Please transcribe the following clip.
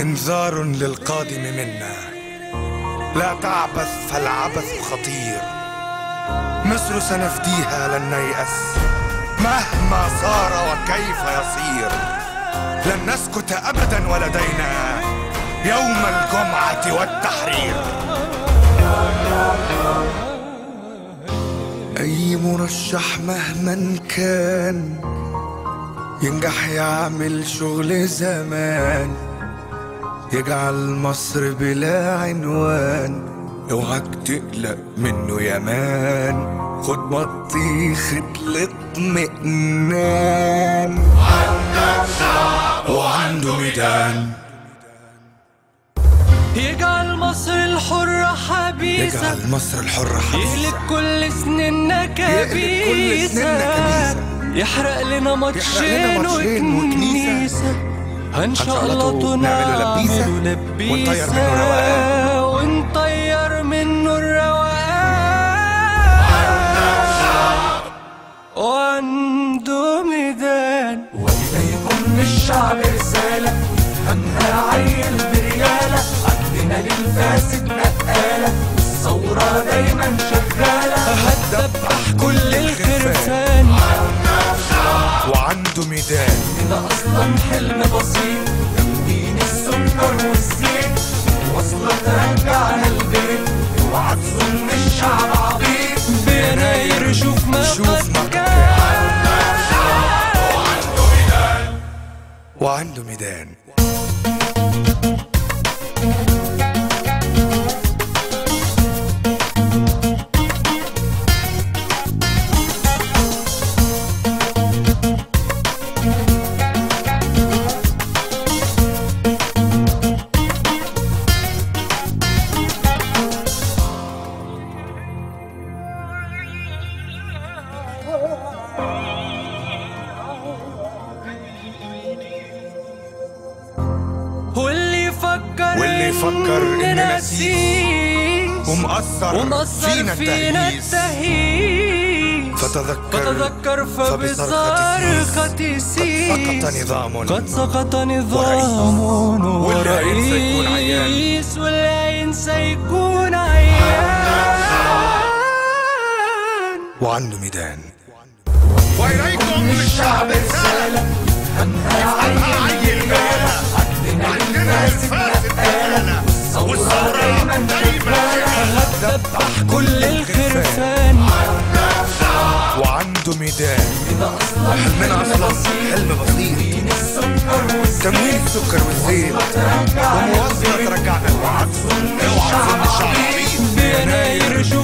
انذار للقادم منا، لا تعبث فالعبث خطير. مصر سنفديها لن نيأس مهما صار وكيف يصير. لن نسكت أبدا ولدينا يوم الجمعة والتحرير. أي مرشح مهما كان ينجح يعمل شغل زمان، يجعل مصر بلا عنوان. اوعك تقلق منه يا مان، خد بطيخة الاطمئنان. عنده شعب وعنده ميدان، يجعل مصر الحرة حبيسة، يجعل مصر الحرة حبيسة، يهلك كل سننا كبيسة، يحرق لنا ماتشين وكنيسة. هنشقلطه نعمله لبيسة ونطير منه الروقان. وعنده ميدان. وإليكم الشعب رسالة، همها عيل بريالة، عندنا للفاسد نقالة، والثورة دايما شغالة. هتدبح كل الخرفان وعنده ميدان. ده أصلا حلم بسيط، تمدين السكر والزيت، وصلة ترجعنا البيت. اوعى تظن الشعب عبيط، بيناير شوف ما كان. وعنده ميدان. واللي يفكر إننا نسيس ومأثر فينا التهييس. فتذكر فبصرخة يسيس. قد سقط نظام ورئيس، واللي ينسى يكون عيان. وعنده ميدان. وإليكم الشعب رسالة، همها عيل بريالة، عندنا الفاسد نقالة، والثورة دايما شغالة. هتدبح كل الخرفان وعنده ميدان. حلمنا أصلا حلم بسيط، تمويل السكر والزيت، ومواصلة ترجعنا الوعد. اوعى تظن الشعب عبيط. بيناير شوف